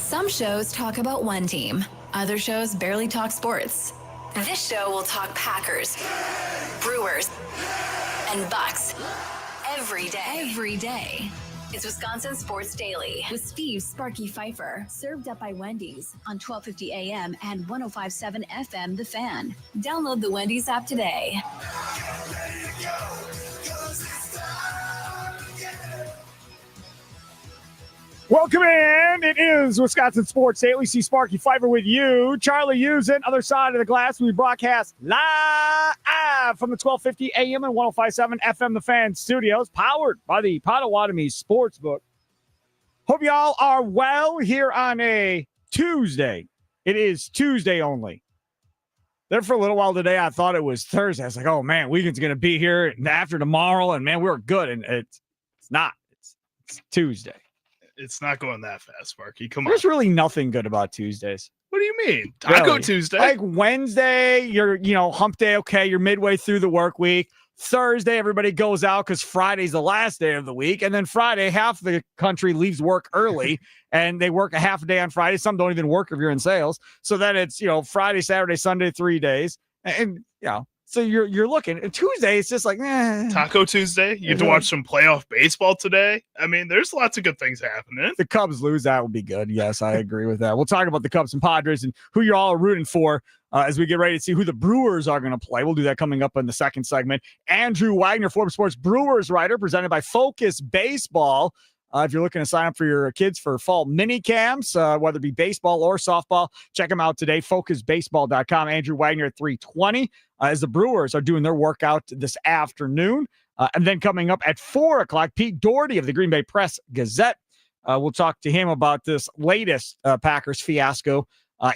Some shows talk about one team. Other shows barely talk sports. This show will talk Packers, Brewers, and Bucks every day. It's Wisconsin Sports Daily with Steve Sparky Fifer, served up by Wendy's on 1250 AM and 105.7 FM The Fan. Download the Wendy's app today. Welcome in. It is Wisconsin Sports Daily. See Sparky Fifer with you. Charlie Usen, other side of the glass. We broadcast live from the 1250 AM and 105.7 FM The Fan studios, powered by the Potawatomi Sportsbook. Hope y'all are well here on a Tuesday. It is Tuesday only. There for a little while today, I thought it was Thursday. I was like, oh, man, weekend's going to be here after tomorrow, and, man, we're good. And it's not. It's Tuesday. It's not going that fast, Sparky. Come on. There's really nothing good about Tuesdays. What do you mean? Taco really? Tuesday. Like Wednesday, you're, hump day, okay, you're midway through the work week. Thursday, everybody goes out because Friday's the last day of the week. And then Friday, half the country leaves work early and they work a half a day on Friday. Some don't even work if you're in sales. So then it's, Friday, Saturday, Sunday, 3 days. And so you're looking. And Tuesday, it's just like, Taco Tuesday. You have to watch some playoff baseball today. I mean, there's lots of good things happening. If the Cubs lose, that would be good. Yes, I agree with that. We'll talk about the Cubs and Padres and who you're all rooting for as we get ready to see who the Brewers are going to play. We'll do that coming up in the second segment. Andrew Wagner, Forbes Sports Brewers writer, presented by Focus Baseball. If you're looking to sign up for your kids for fall mini camps, whether it be baseball or softball, check them out today, focusbaseball.com. Andrew Wagner at 3:20 as the Brewers are doing their workout this afternoon. And then coming up at 4 o'clock, Pete Doherty of the Green Bay Press Gazette. We'll talk to him about this latest Packers fiasco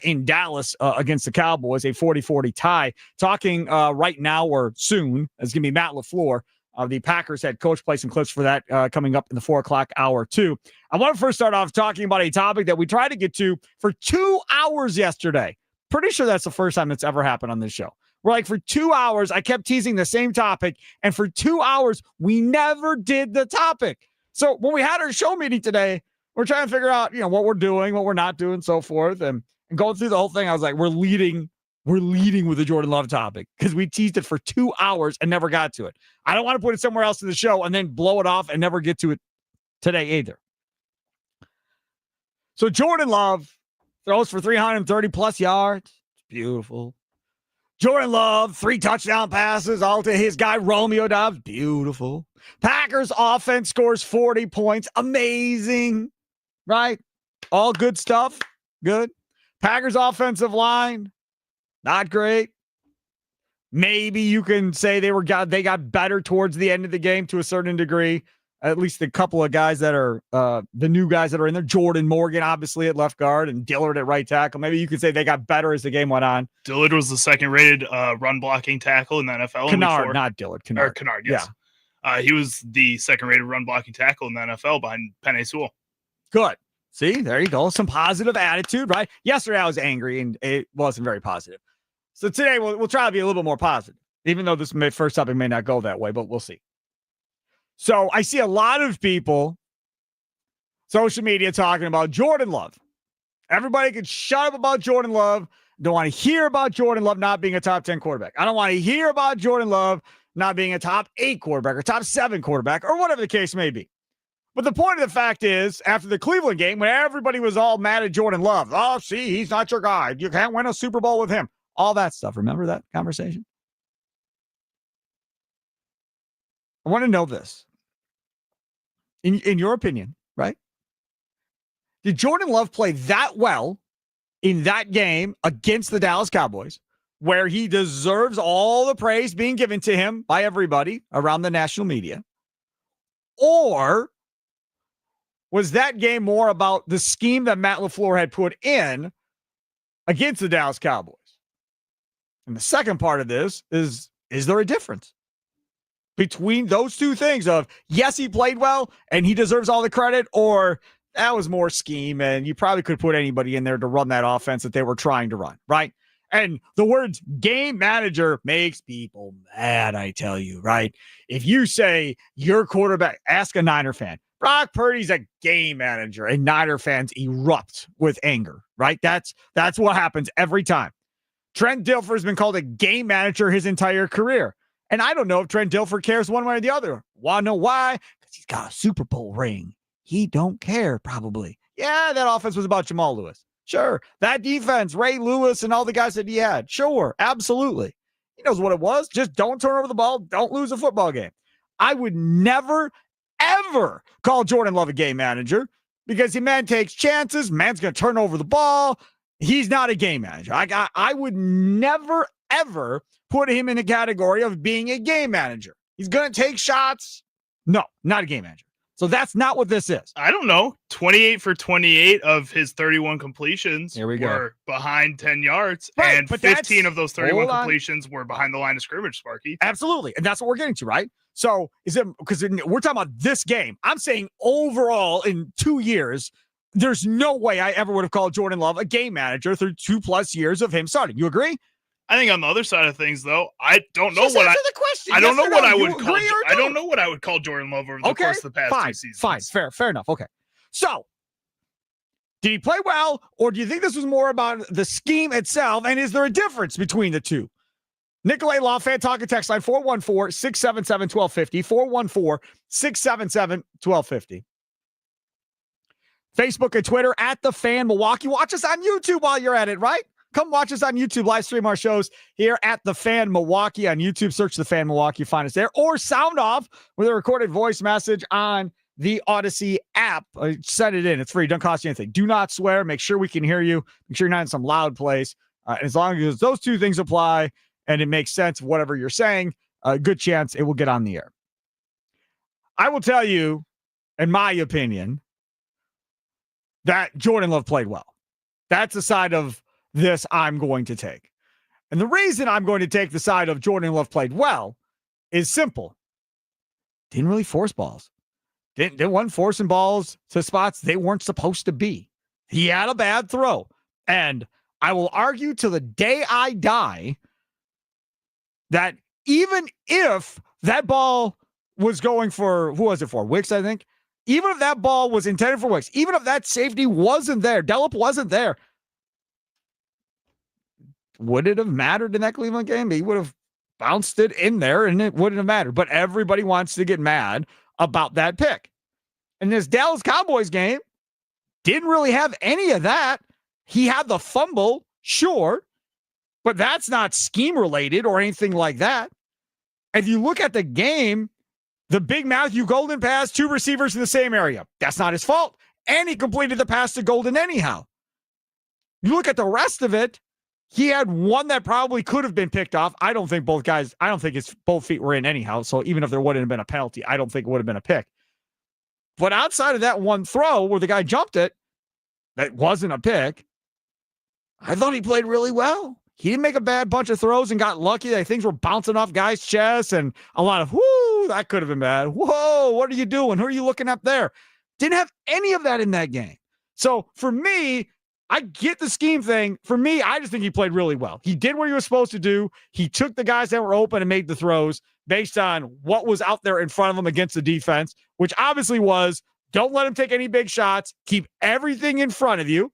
in Dallas against the Cowboys, a 40-40 tie. Talking right now or soon is going to be Matt LaFleur. The Packers head coach. Play some clips for that coming up in the 4 o'clock hour, too. I want to first start off talking about a topic that we tried to get to for 2 hours yesterday. Pretty sure that's the first time it's ever happened on this show. We're like, for 2 hours, I kept teasing the same topic, and for 2 hours, we never did the topic. So when we had our show meeting today, we're trying to figure out, what we're doing, what we're not doing, so forth, and going through the whole thing, I was like, we're leading with the Jordan Love topic because we teased it for 2 hours and never got to it. I don't want to put it somewhere else in the show and then blow it off and never get to it today either. So Jordan Love throws for 330-plus yards. It's beautiful. Jordan Love, 3 touchdown passes, all to his guy Romeo Doubs. Beautiful. Packers offense scores 40 points. Amazing. Right? All good stuff. Good. Packers offensive line, not great. Maybe you can say they got better towards the end of the game to a certain degree. At least a couple of guys that are the new guys that are in there. Jordan Morgan, obviously, at left guard, and Dillard at right tackle. Maybe you could say they got better as the game went on. Dillard was the second-rated run-blocking tackle in the NFL. Kennard, not Dillard. Kennard. Or Kennard, yes. Yeah. He was the second-rated run-blocking tackle in the NFL behind Penei Sewell. Good. See, there you go. Some positive attitude, right? Yesterday I was angry, and it wasn't very positive. So today we'll try to be a little bit more positive, even though this first topic may not go that way, but we'll see. So I see a lot of people, social media, talking about Jordan Love. Everybody can shut up about Jordan Love. Don't want to hear about Jordan Love not being a top 10 quarterback. I don't want to hear about Jordan Love not being a top 8 quarterback or top 7 quarterback or whatever the case may be. But the point of the fact is, after the Cleveland game, when everybody was all mad at Jordan Love, oh, see, he's not your guy. You can't win a Super Bowl with him. All that stuff. Remember that conversation? I want to know this. In your opinion, right? Did Jordan Love play that well in that game against the Dallas Cowboys, where he deserves all the praise being given to him by everybody around the national media? Or was that game more about the scheme that Matt LaFleur had put in against the Dallas Cowboys? And the second part of this is there a difference between those two things of, yes, he played well and he deserves all the credit, or that was more scheme and you probably could put anybody in there to run that offense that they were trying to run, right? And the words game manager makes people mad, I tell you, right? If you say your quarterback, ask a Niner fan, Brock Purdy's a game manager, and Niner fans erupt with anger, right? That's what happens every time. Trent Dilfer's been called a game manager his entire career. And I don't know if Trent Dilfer cares one way or the other. Want to know why? Because he's got a Super Bowl ring. He don't care, probably. Yeah, that offense was about Jamal Lewis. Sure. That defense, Ray Lewis and all the guys that he had. Sure, absolutely. He knows what it was. Just don't turn over the ball. Don't lose a football game. I would never, ever call Jordan Love a game manager because the man takes chances. Man's going to turn over the ball. He's not a game manager. I would never, ever put him in a category of being a game manager. He's going to take shots. No, not a game manager. So that's not what this is. I don't know. 28 for 28 of his 31 completions Here we go. were behind 10 yards, Right, and but 15 of those 31 hold on. completions were behind the line of scrimmage, Sparky. Absolutely. And that's what we're getting to, right? So is it because we're talking about this game? I'm saying overall in 2 years, there's no way I ever would have called Jordan Love a game manager through 2+ years of him starting. You agree? I think on the other side of things, though, I don't know Just what answer the question. I don't Yes know or what no? I would You call. agree or I don't no? know what I would call Jordan Love over the course of the past fine, 2 seasons. fair enough. Okay. So, did he play well, or do you think this was more about the scheme itself? And is there a difference between the two? Nicolay Law, fan talking text line 414-677-1250, 414-677-1250. Facebook and Twitter at The Fan Milwaukee. Watch us on YouTube while you're at it, right? Come watch us on YouTube. Live stream our shows here at The Fan Milwaukee on YouTube. Search The Fan Milwaukee. Find us there. Or sound off with a recorded voice message on the Odyssey app. Send it in. It's free. Don't cost you anything. Do not swear. Make sure we can hear you. Make sure you're not in some loud place. As long as those two things apply and it makes sense of whatever you're saying, a good chance it will get on the air. I will tell you, in my opinion, that Jordan Love played well. That's the side of this I'm going to take. And the reason I'm going to take the side of Jordan Love played well is simple. Didn't really force balls. Wasn't forcing balls to spots they weren't supposed to be. He had a bad throw. And I will argue till the day I die that even if that ball was going for, who was it for? Wicks, I think. Even if that ball was intended for Wicks, even if that safety wasn't there, Delp wasn't there, would it have mattered in that Cleveland game? He would have bounced it in there and it wouldn't have mattered. But everybody wants to get mad about that pick. And this Dallas Cowboys game didn't really have any of that. He had the fumble, sure, but that's not scheme related or anything like that. If you look at the game, the big Matthew Golden pass, 2 receivers in the same area. That's not his fault. And he completed the pass to Golden anyhow. You look at the rest of it, he had one that probably could have been picked off. I don't think both feet were in anyhow. So even if there wouldn't have been a penalty, I don't think it would have been a pick. But outside of that one throw where the guy jumped it, that wasn't a pick. I thought he played really well. He didn't make a bad bunch of throws and got lucky that things were bouncing off guys' chests and a lot of, whoo, that could have been bad. Whoa, what are you doing? Who are you looking up there? Didn't have any of that in that game. So for me, I get the scheme thing. For me, I just think he played really well. He did what he was supposed to do. He took the guys that were open and made the throws based on what was out there in front of him against the defense, which obviously was, don't let him take any big shots. Keep everything in front of you.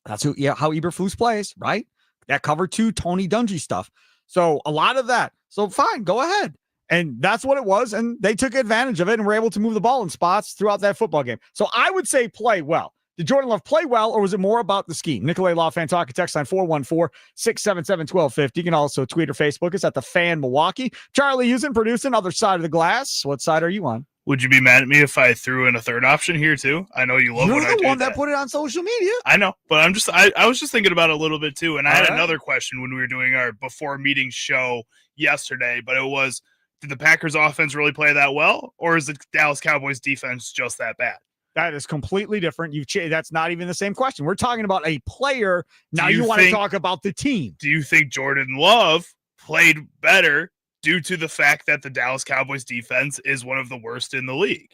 That's how Eberflus plays, right? That cover 2 Tony Dungy stuff. So a lot of that. So fine, go ahead. And that's what it was. And they took advantage of it and were able to move the ball in spots throughout that football game. So I would say play well. Did Jordan Love play well, or was it more about the scheme? Nicolay Law, fan talk, text line 414-677-1250. You can also tweet or Facebook us at The Fan Milwaukee. Charlie Houston producing, other side of the glass. What side are you on? Would you be mad at me if I threw in a third option here too? I know you love You're when I do the one that that. put it on social media. I know, but I was just thinking about it a little bit too. And I had All right. another question when we were doing our before meeting show yesterday, but it was, did the Packers offense really play that well, or is the Dallas Cowboys defense just that bad? That is completely different. That's not even the same question. We're talking about a player. Now Do you you want to think- talk about the team. Do you think Jordan Love played better due to the fact that the Dallas Cowboys defense is one of the worst in the league?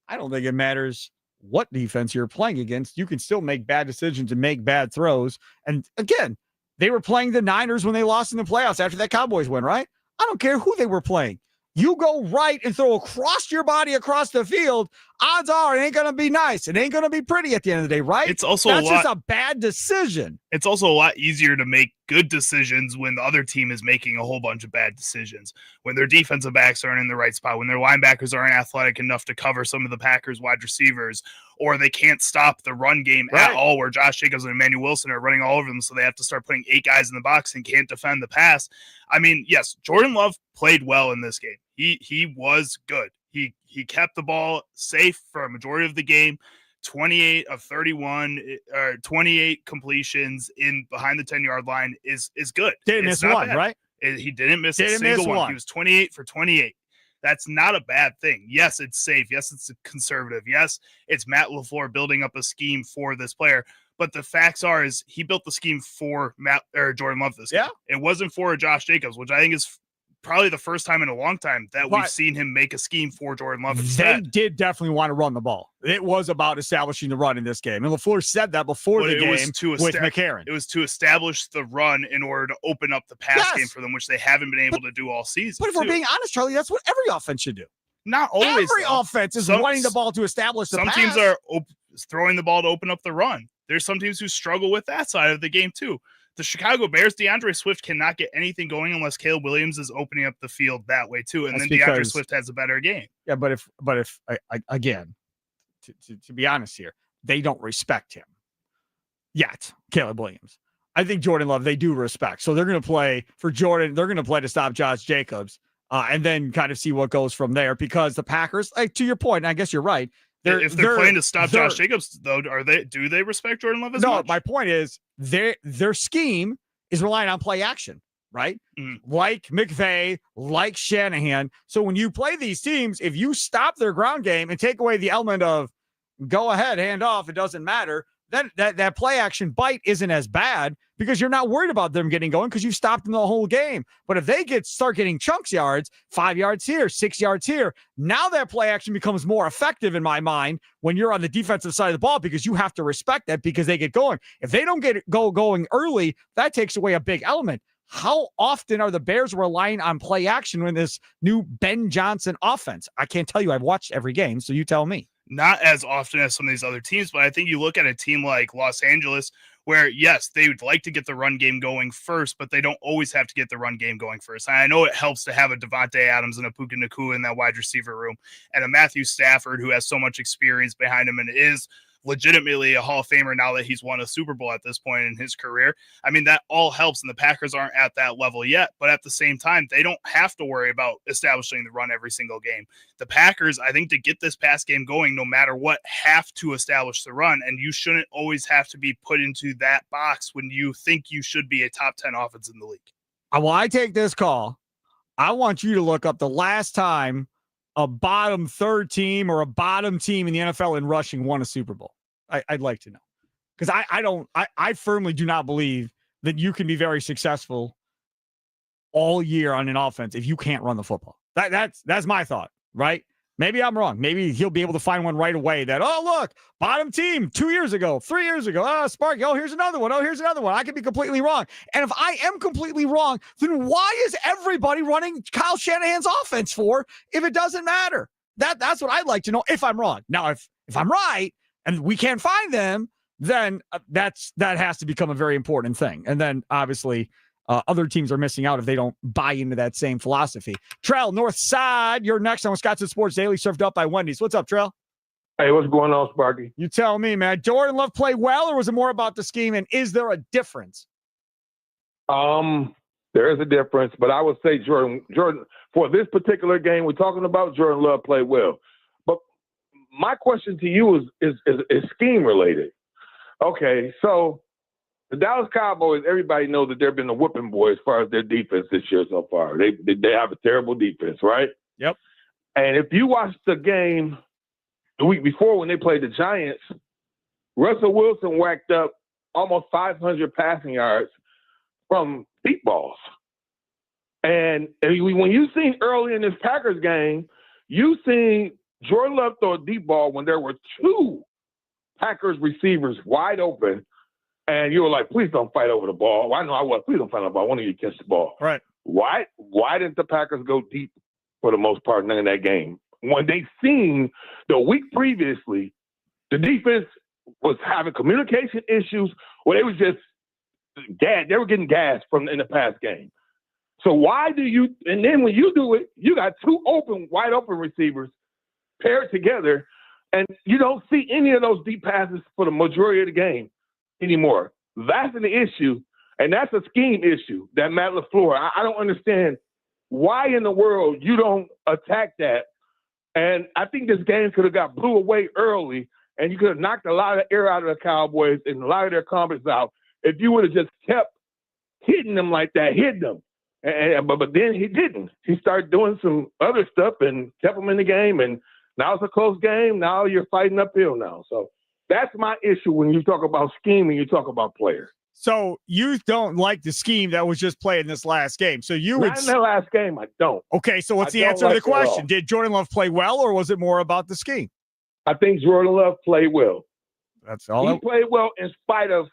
I don't think it matters what defense you're playing against. You can still make bad decisions and make bad throws. And again, they were playing the Niners when they lost in the playoffs after that Cowboys win, right? I don't care who they were playing. You go right and throw across your body across the field, odds are it ain't going to be nice. It ain't going to be pretty at the end of the day, right? It's also That's just a bad decision. It's also a lot easier to make good decisions when the other team is making a whole bunch of bad decisions, when their defensive backs aren't in the right spot, when their linebackers aren't athletic enough to cover some of the Packers wide receivers, or they can't stop the run game at all, where Josh Jacobs and Emmanuel Wilson are running all over them, so they have to start putting 8 guys in the box and can't defend the pass. I mean, yes, Jordan Love played well in this game. He was good. He kept the ball safe for a majority of the game. 28 of 31 or 28 completions in behind the 10-yard line is good. Didn't miss one, bad. Right? He didn't miss a single one. He was 28 for 28. That's not a bad thing. Yes, it's safe. Yes, it's conservative. Yes, it's Matt LaFleur building up a scheme for this player. But the facts are is he built the scheme for Jordan Love this game. It wasn't for Josh Jacobs, which I think is probably the first time in a long time that we've seen him make a scheme for Jordan Love instead. They did definitely want to run the ball. It was about establishing the run in this game. And LaFleur said that before the game with McCarron. It was to establish the run in order to open up the pass game for them, which they haven't been able to do all season. But if we're being honest, Charlie, that's what every offense should do. Not always. Every offense is running the ball to establish the pass. Some teams are throwing the ball to open up the run. There's some teams who struggle with that side of the game too. The Chicago Bears, DeAndre Swift cannot get anything going unless Caleb Williams is opening up the field that way too, and then DeAndre Swift has a better game. Yeah, but if again, to be honest here, they don't respect him yet, Caleb Williams. I think Jordan Love they do respect, so they're going to play for Jordan. They're going to play to stop Josh Jacobs, and then kind of see what goes from there. Because the Packers, to your point, and I guess you're right. If they're playing to stop Josh Jacobs, though, do they respect Jordan Love as much? No, my point is their scheme is relying on play action, right? Like McVay, like Shanahan. So when you play these teams, if you stop their ground game and take away the element of go ahead, hand off, it doesn't matter, then that play action bite isn't as bad because you're not worried about them getting going because you stopped them the whole game. But if they start getting chunks yards, 5 yards here, 6 yards here, now that play action becomes more effective in my mind when you're on the defensive side of the ball because you have to respect that because they get going. If they don't get going early, that takes away a big element. How often are the Bears relying on play action in this new Ben Johnson offense? I can't tell you. I've watched every game, so you tell me. Not as often as some of these other teams, but I think you look at a team like Los Angeles where, yes, they would like to get the run game going first, but they don't always have to get the run game going first. And I know it helps to have a Devontae Adams and a Puka Nacua in that wide receiver room and a Matthew Stafford who has so much experience behind him and is legitimately a Hall of Famer now that he's won a Super Bowl at this point in his career. I mean, that all helps, and the Packers aren't at that level yet, but at the same time, they don't have to worry about establishing the run every single game. The Packers, I think, to get this pass game going, no matter what, have to establish the run, and you shouldn't always have to be put into that box when you think you should be a top 10 offense in the league. While I take this call, I want you to look up the last time a bottom third team or a bottom team in the NFL in rushing won a Super Bowl. I'd like to know because I firmly do not believe that you can be very successful all year on an offense if you can't run the football. That's my thought, right? Maybe I'm wrong. Maybe he'll be able to find one right away that, oh, look, bottom team 2 years ago, 3 years ago. Oh, Sparky. Oh, here's another one. Oh, here's another one. I could be completely wrong. And if I am completely wrong, then why is everybody running Kyle Shanahan's offense for if it doesn't matter? That's what I'd like to know if I'm wrong. Now, if I'm right and we can't find them, then that has to become a very important thing. And then obviously other teams are missing out if they don't buy into that same philosophy. Trell, North Side, you're next on Wisconsin Sports Daily, served up by Wendy's. What's up, Trell? Hey, what's going on, Sparky? You tell me, man. Jordan Love play well, or was it more about the scheme? And is there a difference? There is a difference, but I would say Jordan, for this particular game we're talking about, Jordan Love played well. But my question to you is scheme related. Okay, so the Dallas Cowboys, everybody knows that they've been a whipping boy as far as their defense this year so far. They have a terrible defense, right? Yep. And if you watch the game the week before when they played the Giants, Russell Wilson whacked up almost 500 passing yards from deep balls. And when you seen early in this Packers game, you seen Jordan Love throw a deep ball when there were two Packers receivers wide open, and you were like, please don't fight over the ball. I know I was. Please don't fight over the ball. I want you to catch the ball. Right. Why didn't the Packers go deep for the most part in that game. When they seen the week previously, the defense was having communication issues where they was just gas. They were getting gas in the past game. So why do you? And then when you do it, you got two wide open receivers paired together, and you don't see any of those deep passes for the majority of the game anymore. That's an issue, and that's a scheme issue that Matt LaFleur. I don't understand why in the world you don't attack that. And I think this game could have got blew away early, and you could have knocked a lot of air out of the Cowboys and a lot of their confidence out if you would have just kept hitting them like that, hit them. But then he didn't. He started doing some other stuff and kept them in the game, and now it's a close game. Now you're fighting uphill now. So that's my issue when you talk about scheme and you talk about players. So you don't like the scheme that was just played in this last game. So you Not in the last game, I don't. Okay, so what's the answer to the question? Did Jordan Love play well, or was it more about the scheme? I think Jordan Love played well. That's all. He played well in spite of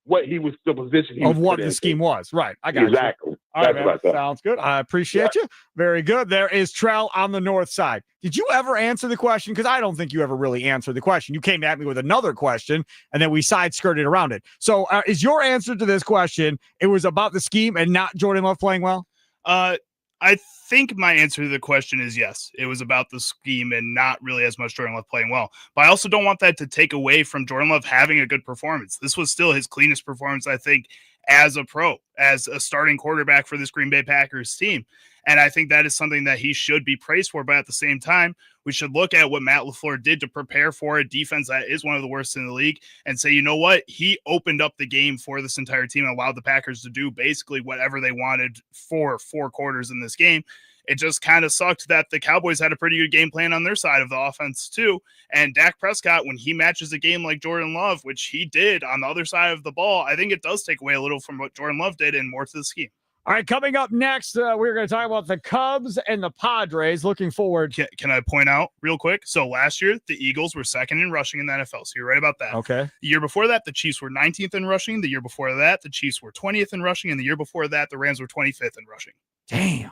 what he was, the position he was of what put the in. scheme was. Right. I got exactly. you. All right, man. What Sounds good. I appreciate you. Very good. There is Trell on the north side. Did you ever answer the question? Because I don't think you ever really answered the question. You came at me with another question, and then we side-skirted around it. So is your answer to this question, it was about the scheme and not Jordan Love playing well? I think my answer to the question is yes. It was about the scheme and not really as much Jordan Love playing well. But I also don't want that to take away from Jordan Love having a good performance. This was still his cleanest performance, I think, as a pro, as a starting quarterback for this Green Bay Packers team. And I think that is something that he should be praised for. But at the same time, we should look at what Matt LaFleur did to prepare for a defense that is one of the worst in the league and say, you know what? He opened up the game for this entire team and allowed the Packers to do basically whatever they wanted for 4 quarters in this game. It just kind of sucked that the Cowboys had a pretty good game plan on their side of the offense too. And Dak Prescott, when he matches a game like Jordan Love, which he did on the other side of the ball, I think it does take away a little from what Jordan Love did and more to the scheme. All right, coming up next, we're going to talk about the Cubs and the Padres. Looking forward. Can I point out real quick? So last year, the Eagles were second in rushing in the NFL. So you're right about that. Okay. The year before that, the Chiefs were 19th in rushing. The year before that, the Chiefs were 20th in rushing. And the year before that, the Rams were 25th in rushing. Damn.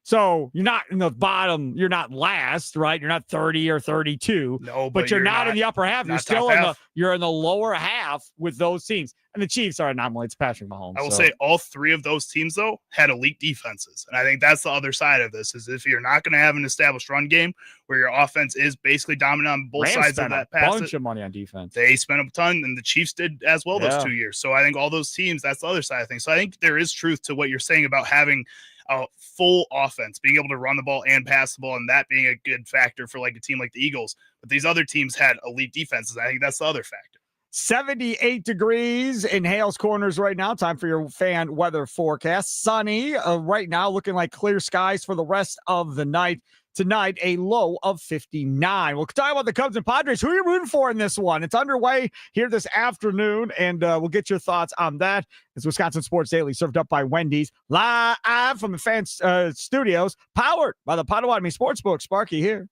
So you're not in the bottom. You're not last, right? You're not 30 or 32. No, but you're not in the upper half. You're still you're in the lower half with those teams. And the Chiefs are an anomaly. It's Patrick Mahomes. I will say all 3 of those teams, though, had elite defenses. And I think that's the other side of this, is if you're not going to have an established run game where your offense is basically dominant on both sides of that pass. A bunch of money on defense. They spent a ton, and the Chiefs did as well those 2 years. So I think all those teams, that's the other side of things. So I think there is truth to what you're saying about having a full offense, being able to run the ball and pass the ball, and that being a good factor for like a team like the Eagles. But these other teams had elite defenses. I think that's the other factor. 78 degrees in Hales Corners right now. Time for your fan weather forecast. Sunny right now, looking like clear skies for the rest of the night. Tonight, a low of 59. We'll talk about the Cubs and Padres. Who are you rooting for in this one? It's underway here this afternoon, and we'll get your thoughts on that. It's Wisconsin Sports Daily, served up by Wendy's, live from the fan studios, powered by the Potawatomi Sportsbook. Sparky here.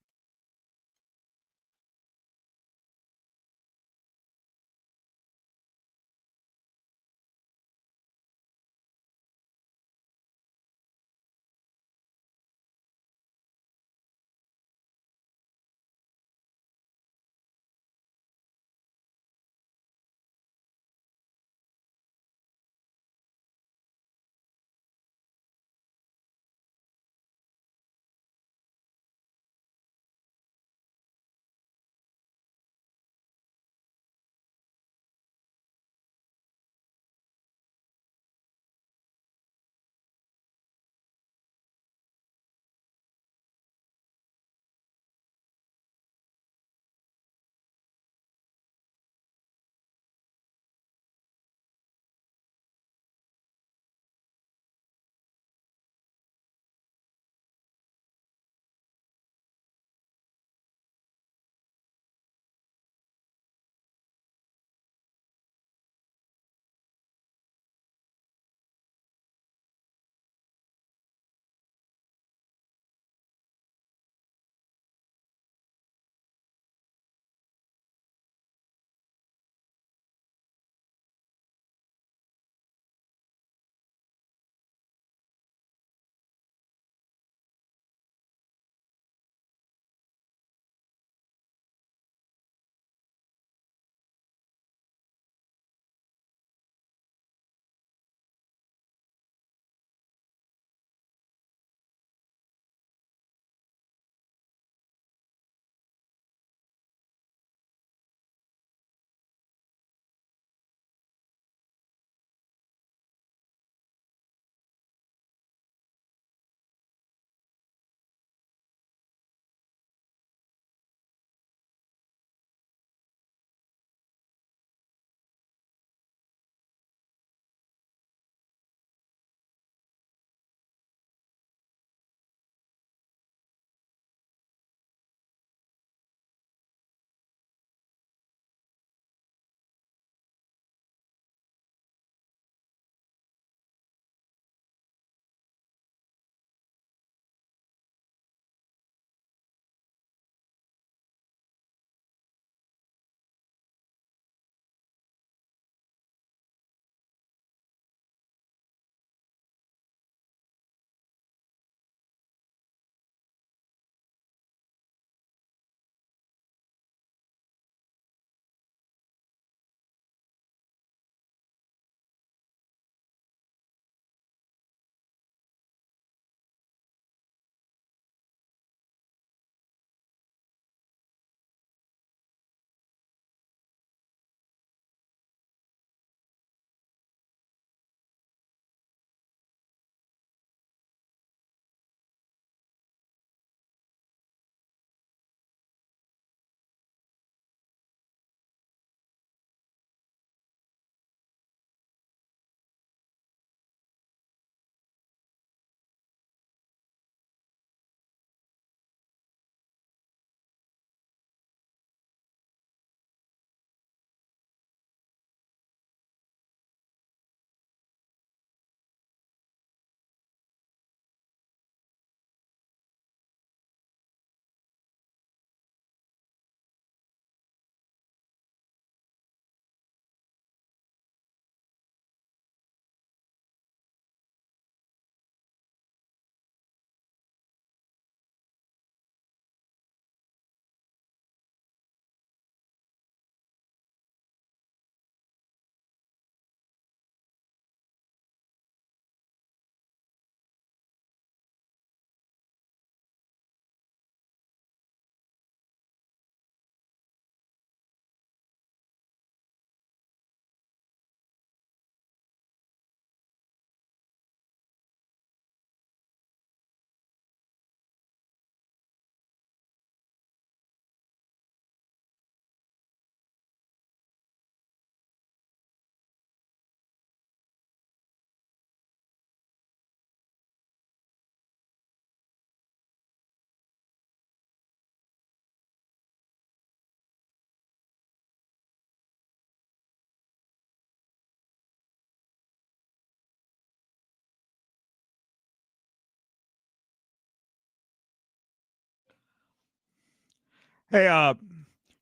Hey,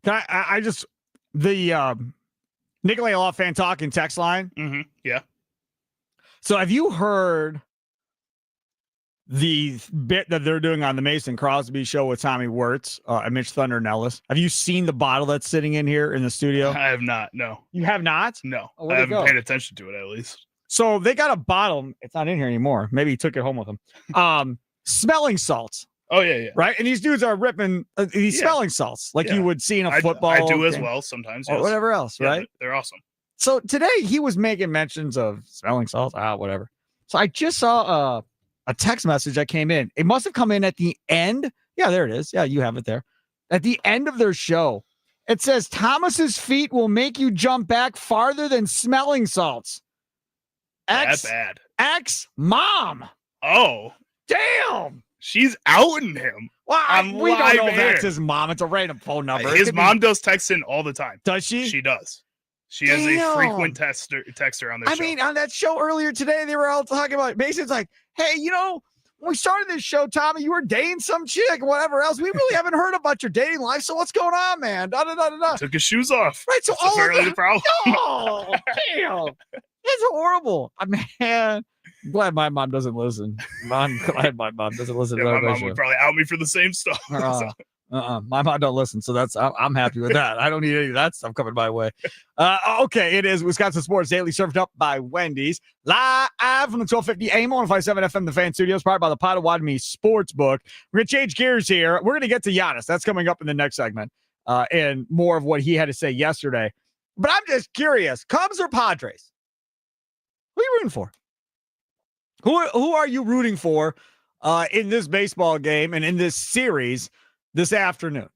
can I just the Nikolai Law fan talking text line. Mm-hmm. Yeah. So have you heard the bit that they're doing on the Mason Crosby show with Tommy Wirtz and Mitch Thunder and Ellis? Have you seen the bottle that's sitting in here in the studio? I have not. No. You have not? No. Oh, I where'd it haven't go? paid attention to it at least. So they got a bottle. It's not in here anymore. Maybe he took it home with him. Smelling salts. Oh, yeah. Right? And these dudes are ripping these smelling salts like you would see in a football I do as game well sometimes. or Yes. whatever else, Yeah, right? They're awesome. So today he was making mentions of smelling salts, whatever. So I just saw a text message that came in. It must have come in at the end. Yeah, there it is. Yeah, you have it there. At the end of their show, it says Thomas's feet will make you jump back farther than smelling salts. That bad. Ex-mom. Oh, damn. She's outing him. Well, we don't know if air. that's his mom. It's a random phone number. His mom does text in all the time. Does she? She does. She is a frequent texter on this show. I mean, on that show earlier today, they were all talking about Mason's like, hey, when we started this show, Tommy, you were dating some chick and whatever else. We really haven't heard about your dating life. So what's going on, man? Da, da, da, da, da. Took his shoes off. Right. So That's all apparently of the problem. Oh, damn. It's horrible. Man, I'm glad my mom doesn't listen. I'm glad my mom doesn't listen to my that mom show. would probably out me for the same stuff. My mom don't listen, so I'm happy with that. I don't need any of that stuff coming my way. Okay, it is Wisconsin Sports Daily, served up by Wendy's, live from the 1250 AM 105.7 FM, the Fan Studios, powered by the Potawatomi Sportsbook. We're gonna change gears here. We're gonna get to Giannis. That's coming up in the next segment, and more of what he had to say yesterday. But I'm just curious: Cubs or Padres? Who are you rooting for? Who are you rooting for in this baseball game and in this series this afternoon?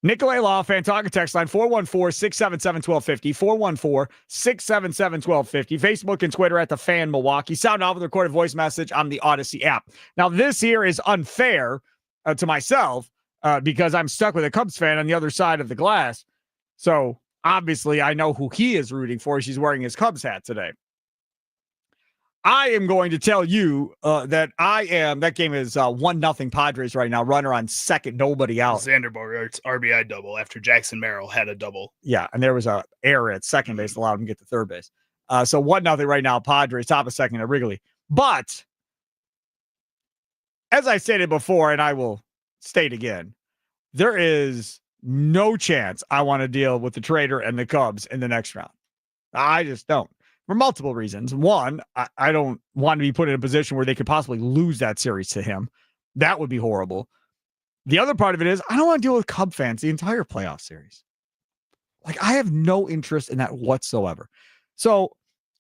Nikolai Law, fan talking text line 414-677-1250, 414-677-1250, Facebook and Twitter at the Fan Milwaukee. Sound off with a recorded voice message on the Odyssey app. Now, this here is unfair to myself because I'm stuck with a Cubs fan on the other side of the glass. So obviously, I know who he is rooting for. She's wearing his Cubs hat today. I am going to tell you that game is 1-0 Padres right now. Runner on second, nobody out. Xander Bogaerts RBI double after Jackson Merrill had a double. Yeah, and there was a error at second base that allowed him to get to third base. So 1-0 right now, Padres, top of second at Wrigley. But as I stated before, and I will state again, there is no chance I want to deal with the Trader and the Cubs in the next round. I just don't. For multiple reasons. One, I don't want to be put in a position where they could possibly lose that series to him. That would be horrible. The other part of it is I don't want to deal with Cub fans the entire playoff series. Like, I have no interest in that whatsoever. So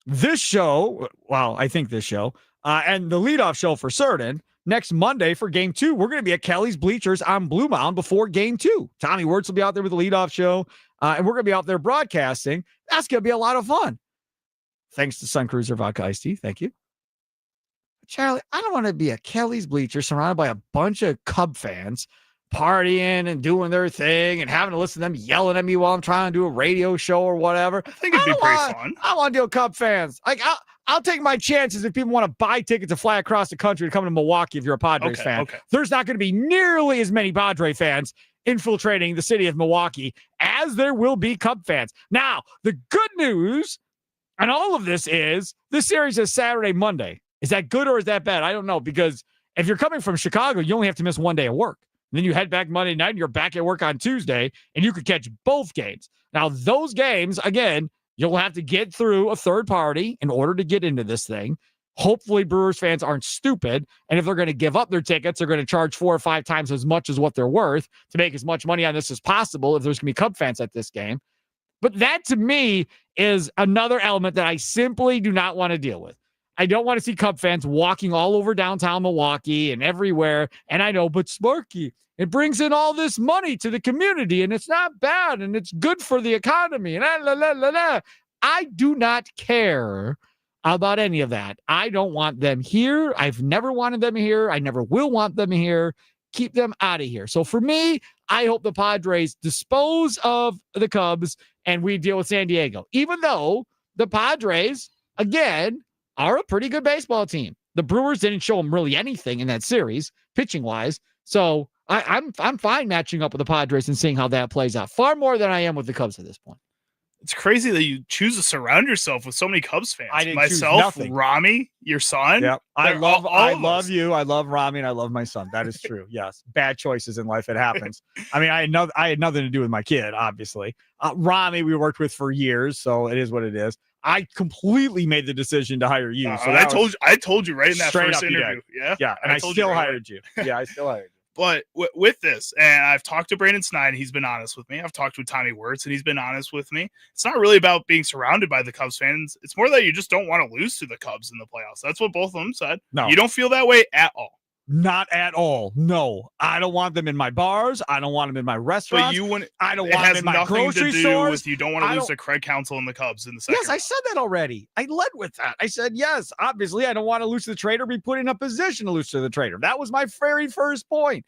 this show, well, I think this show, and the leadoff show for certain, next Monday for Game 2, we're going to be at Kelly's Bleachers on Blue Mound before Game 2. Tommy Wirtz will be out there with the leadoff show, and we're going to be out there broadcasting. That's going to be a lot of fun. Thanks to Sun Cruiser Vodka Iced Tea. Thank you. Charlie, I don't want to be at Kelly's Bleachers surrounded by a bunch of Cub fans partying and doing their thing and having to listen to them yelling at me while I'm trying to do a radio show or whatever. I think it'd be pretty fun. I want to deal with Cub fans. Like, I'll take my chances if people want to buy tickets to fly across the country to come to Milwaukee if you're a Padres fan. Okay. There's not going to be nearly as many Padre fans infiltrating the city of Milwaukee as there will be Cub fans. Now, the good news and all of this is this series is Saturday, Monday. Is that good or is that bad? I don't know, because if you're coming from Chicago, you only have to miss one day of work. And then you head back Monday night and you're back at work on Tuesday and you could catch both games. Now, those games, again, you'll have to get through a third party in order to get into this thing. Hopefully Brewers fans aren't stupid. And if they're going to give up their tickets, they're going to charge 4 or 5 times as much as what they're worth to make as much money on this as possible if there's going to be Cub fans at this game. But that, to me, is another element that I simply do not want to deal with. I don't want to see Cub fans walking all over downtown Milwaukee and everywhere. And I know, but Sparky, it brings in all this money to the community, and it's not bad, and it's good for the economy. And I do not care about any of that. I don't want them here. I've never wanted them here. I never will want them here. Keep them out of here. So for me, I hope the Padres dispose of the Cubs and we deal with San Diego, even though the Padres, again, are a pretty good baseball team. The Brewers didn't show them really anything in that series, pitching-wise. So I'm fine matching up with the Padres and seeing how that plays out. Far more than I am with the Cubs at this point. It's crazy that you choose to surround yourself with so many Cubs fans. I didn't Myself, choose nothing. Rami, your son. Yeah, I they're love all of us. you. I love Rami and I love my son. That is true. Yes, bad choices in life. It happens. I mean, I had nothing to do with my kid, obviously. Rami, we worked with for years, so it is what it is. I completely made the decision to hire you. So I told you right in that straight first up you interview. Yeah, yeah, and I told still you right hired you. Yeah, I still hired you. But with this, and I've talked to Brandon Snide, he's been honest with me. I've talked with Tommy Wirtz, and he's been honest with me. It's not really about being surrounded by the Cubs fans. It's more that you just don't want to lose to the Cubs in the playoffs. That's what both of them said. No. You don't feel that way at all. Not at all. No, I don't want them in my bars. I don't want them in my restaurants. But you want. I don't it want them has in my nothing grocery to do stores. with you don't want to lose to Craig Counsell and the Cubs in the second. Yes, I said that already. I led with that. I said, yes, obviously, I don't want to lose to the trader, be put in a position to lose to the trader. That was my very first point.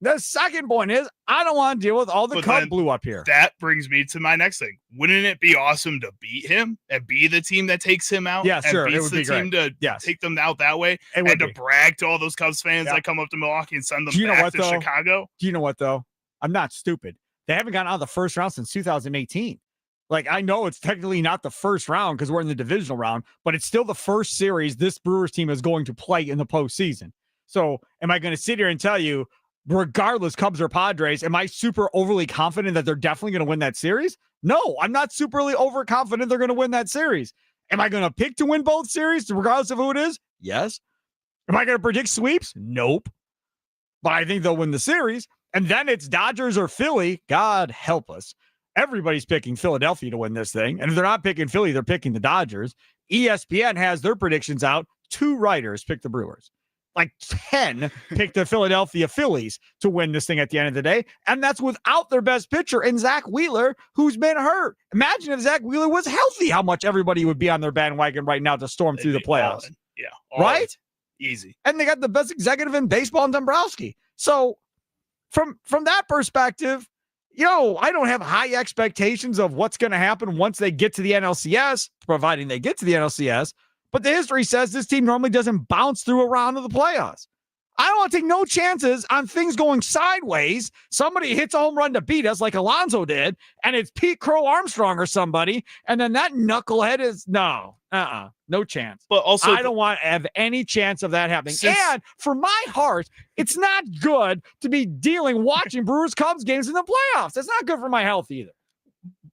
The second point is I don't want to deal with all the Cub blue up here. That brings me to my next thing. Wouldn't it be awesome to beat him and be the team that takes him out? Yeah, sure. And It beats would the be team great. to take them out that way and to brag to all those Cubs fans that come up to Milwaukee and send them back to Chicago. Do you know what, though? I'm not stupid. They haven't gotten out of the first round since 2018. Like, I know it's technically not the first round because we're in the divisional round, but it's still the first series this Brewers team is going to play in the postseason. So am I going to sit here and tell you, regardless, Cubs or Padres, am I super overly confident that they're definitely going to win that series? No, I'm not superly overconfident they're going to win that series. Am I going to pick to win both series, regardless of who it is? Yes. Am I going to predict sweeps? Nope. But I think they'll win the series. And then it's Dodgers or Philly. God help us. Everybody's picking Philadelphia to win this thing. And if they're not picking Philly, they're picking the Dodgers. ESPN has their predictions out. 2 writers pick the Brewers. Like 10 picked the Philadelphia Phillies to win this thing at the end of the day. And that's without their best pitcher in Zach Wheeler, who's been hurt. Imagine if Zach Wheeler was healthy, how much everybody would be on their bandwagon right now to storm through the playoffs. Yeah. Right? Easy. And they got the best executive in baseball in Dombrowski. So from that perspective, I don't have high expectations of what's going to happen once they get to the NLCS, providing they get to the NLCS. But the history says this team normally doesn't bounce through a round of the playoffs. I don't want to take no chances on things going sideways. Somebody hits a home run to beat us like Alonso did, and it's Pete Crow Armstrong or somebody, and then that knucklehead is no chance. But also, I don't want to have any chance of that happening. And for my heart, it's not good to be watching Brewers Cubs games in the playoffs. That's not good for my health either.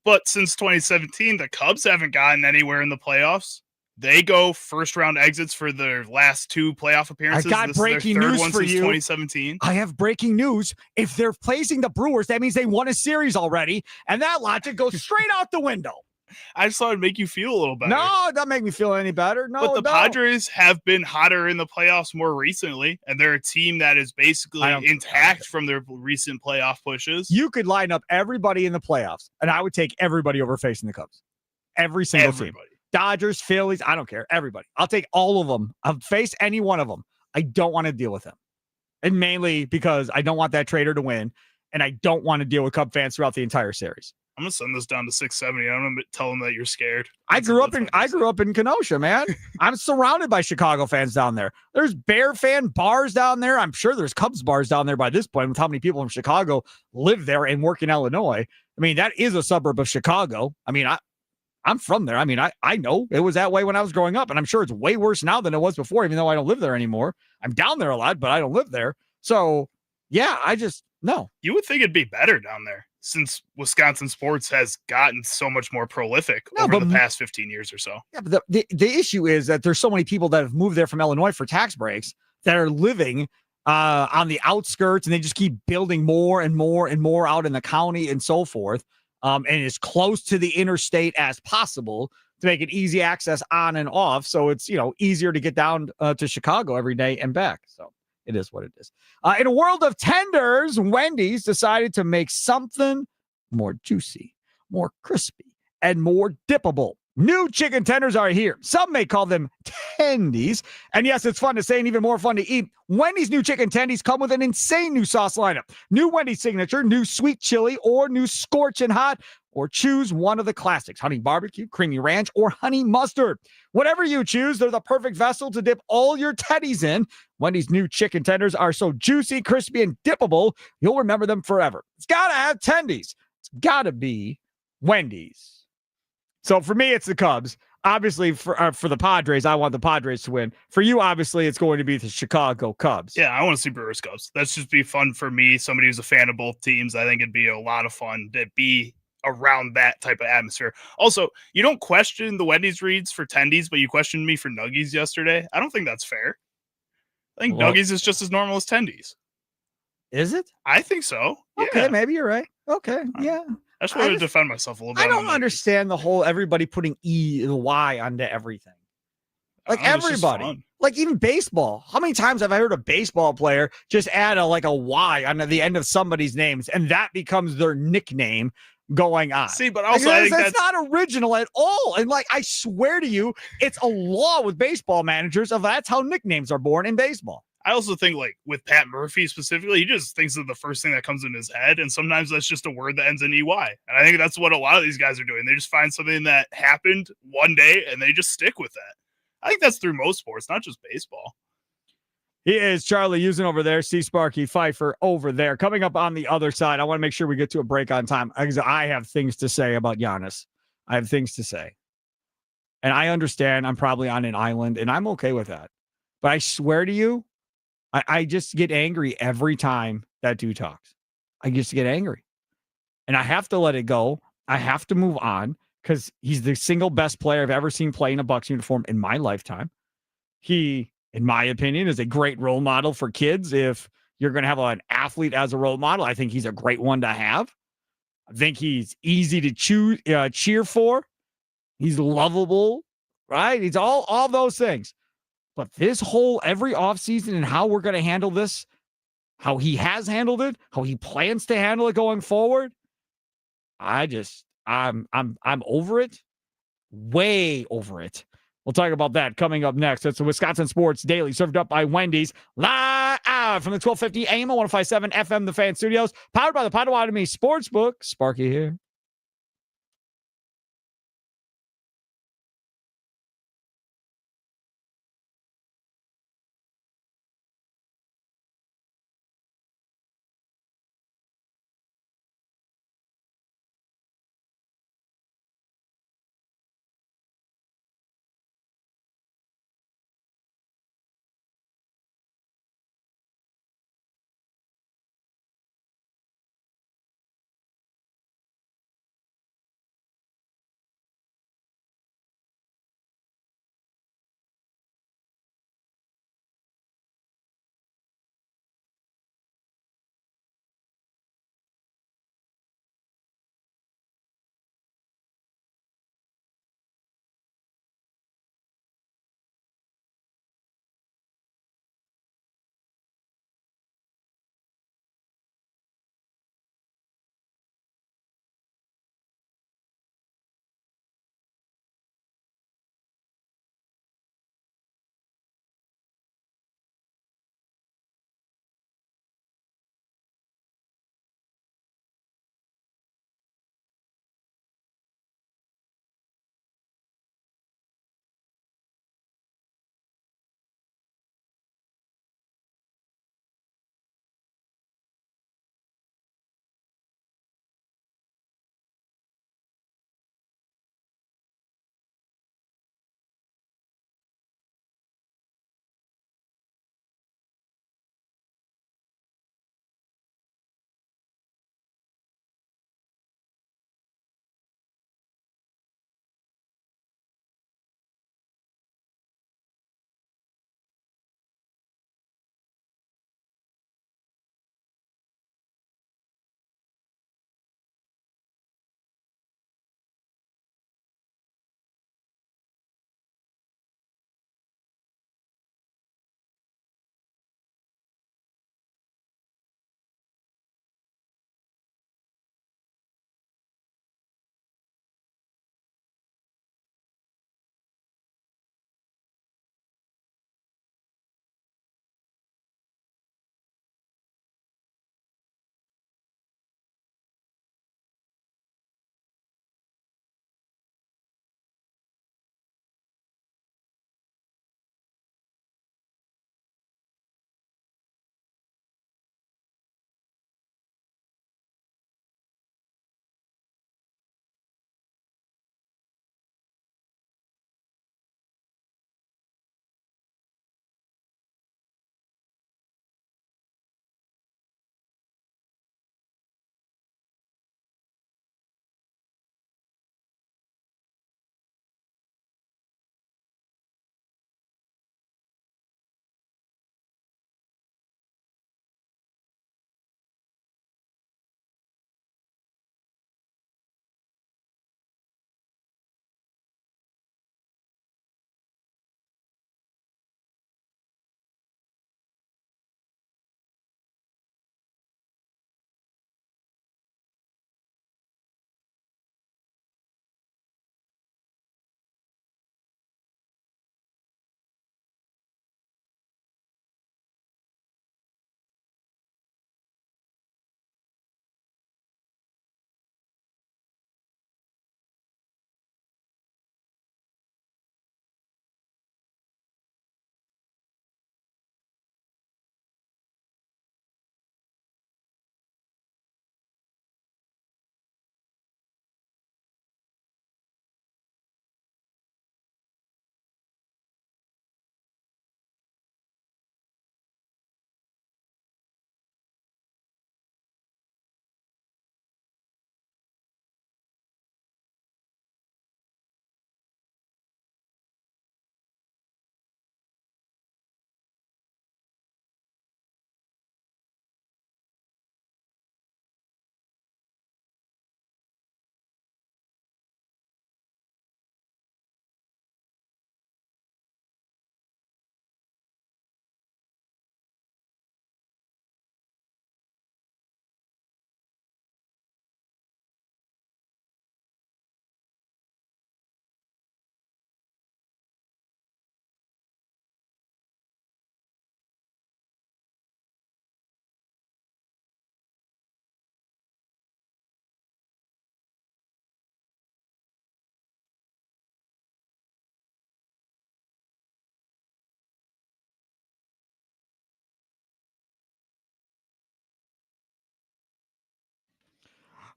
But since 2017, the Cubs haven't gotten anywhere in the playoffs. They go first round exits for their last 2 playoff appearances. I got breaking news for you. 2017. I have breaking news. If they're placing the Brewers, that means they won a series already, and that logic goes straight out the window. I just thought it'd make you feel a little better. No, it doesn't make me feel any better. No, but the Padres have been hotter in the playoffs more recently, and they're a team that is basically intact from their recent playoff pushes. You could line up everybody in the playoffs, and I would take everybody over facing the Cubs. Every single team. Dodgers, Phillies, I don't care. Everybody. I'll take all of them. I'll face any one of them. I don't want to deal with them. And mainly because I don't want that trader to win, and I don't want to deal with Cub fans throughout the entire series. I'm gonna send this down to 670. I'm gonna tell them that you're scared. I grew up in Kenosha, man. I'm surrounded by Chicago fans down there. There's Bear fan bars down there. I'm sure there's Cubs bars down there by this point with how many people from Chicago live there and work in Illinois. I mean, that is a suburb of Chicago. I mean, I'm from there. I mean, I know it was that way when I was growing up, and I'm sure it's way worse now than it was before, even though I don't live there anymore. I'm down there a lot, but I don't live there. So, yeah, no. You would think it'd be better down there since Wisconsin sports has gotten so much more prolific over the past 15 years or so. Yeah, but the issue is that there's so many people that have moved there from Illinois for tax breaks that are living on the outskirts, and they just keep building more and more and more out in the county and so forth. And as close to the interstate as possible to make it easy access on and off. So it's, easier to get down to Chicago every day and back. So it is what it is. In a world of tenders, Wendy's decided to make something more juicy, more crispy, and more dippable. New chicken tenders are here. Some may call them tendies. And yes, it's fun to say and even more fun to eat. Wendy's new chicken tendies come with an insane new sauce lineup. New Wendy's signature, new sweet chili, or new scorching hot. or choose one of the classics, honey barbecue, creamy ranch, or honey mustard. Whatever you choose, they're the perfect vessel to dip all your teddies in. Wendy's new chicken tenders are so juicy, crispy, and dippable, you'll remember them forever. It's got to have tendies. It's got to be Wendy's. So for me, it's the Cubs. Obviously, for the Padres, I want the Padres to win. For you, obviously, it's going to be the Chicago Cubs. Yeah, I want to see Brewers Cubs. That's just be fun for me. Somebody who's a fan of both teams. I think it'd be a lot of fun to be around that type of atmosphere. Also, you don't question the Wendy's reads for tendies, but you questioned me for nuggies yesterday. I don't think that's fair. I think nuggies is just as normal as tendies. Is it? I think so. Okay, Yeah. maybe you're right. Okay, yeah. I just wanted to defend myself a little bit. I don't understand the whole everybody putting the Y onto everything. Like everybody. Like even baseball. How many times have I heard a baseball player just add a Y onto the end of somebody's names and that becomes their nickname going on? See, but also I think that's not original at all. And like I swear to you, it's a law with baseball managers of that's how nicknames are born in baseball. I also think, like, with Pat Murphy specifically, he just thinks of the first thing that comes in his head, and sometimes that's just a word that ends in EY. And I think that's what a lot of these guys are doing. They just find something that happened one day, and they just stick with that. I think that's through most sports, not just baseball. He is Charlie using over there. See Sparky Fifer over there. Coming up on the other side, I want to make sure we get to a break on time because I have things to say about Giannis. I have things to say. And I understand I'm probably on an island, and I'm okay with that. But I swear to you, I just get angry every time that dude talks. I just get angry. And I have to let it go. I have to move on because he's the single best player I've ever seen play in a Bucs uniform in my lifetime. He, in my opinion, is a great role model for kids. If you're going to have an athlete as a role model, I think he's a great one to have. I think he's easy to cheer for. He's lovable, right? He's all those things. But this whole every offseason and how we're going to handle this, how he has handled it, how he plans to handle it going forward, I'm over it. Way over it. We'll talk about that coming up next. It's the Wisconsin Sports Daily, served up by Wendy's, live from the 1250 AM 105.7 FM The Fan Studios, powered by the Potawatomi Sportsbook. Sparky here.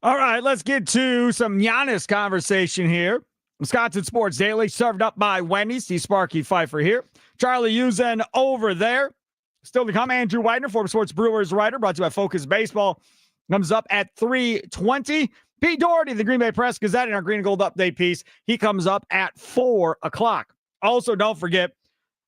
All right, let's get to some Giannis conversation here. Wisconsin Sports Daily, served up by Wendy. Steve Sparky Fifer here. Charlie Uzen over there. Still to come, Andrew Widener, Forbes Sports Brewers writer, brought to you by Focus Baseball. Comes up at 3:20. Pete Doherty, the Green Bay Press Gazette, in our Green and Gold Update piece. He comes up at 4 o'clock. Also, don't forget,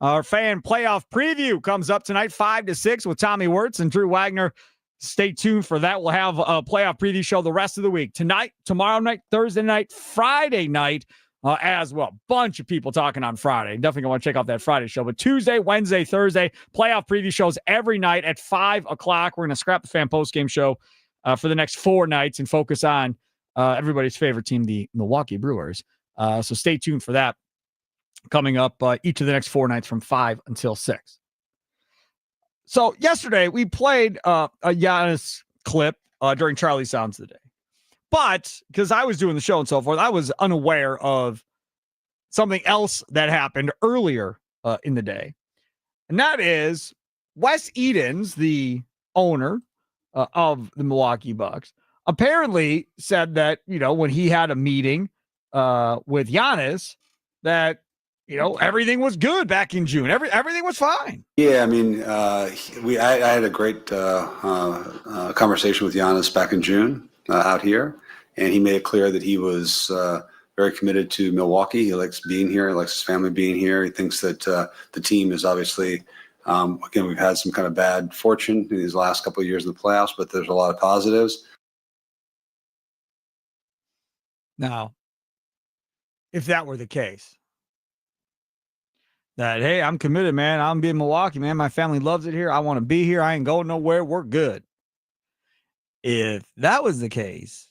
our fan playoff preview comes up tonight, 5 to 6 with Tommy Wirtz and Drew Wagner. Stay tuned for that. We'll have a playoff preview show the rest of the week. Tonight, tomorrow night, Thursday night, Friday night as well. Bunch of people talking on Friday. Definitely going to want to check out that Friday show. But Tuesday, Wednesday, Thursday, playoff preview shows every night at 5 o'clock. We're going to scrap the fan postgame show for the next 4 nights and focus on everybody's favorite team, the Milwaukee Brewers. So stay tuned for that coming up each of the next 4 nights from 5 until 6. So yesterday we played a Giannis clip during Charlie Sounds of the Day. But because I was doing the show and so forth, I was unaware of something else that happened earlier in the day. And that is Wes Edens, the owner of the Milwaukee Bucks, apparently said that, when he had a meeting with Giannis, that everything was good back in June. Everything was fine. Yeah, I mean, I had a great conversation with Giannis back in June out here, and he made it clear that he was very committed to Milwaukee. He likes being here. He likes his family being here. He thinks that the team is obviously, again, we've had some kind of bad fortune in these last couple of years in the playoffs, but there's a lot of positives. Now, if that were the case, that, hey, I'm committed, man. I'm being Milwaukee, man. My family loves it here. I want to be here. I ain't going nowhere. We're good. If that was the case,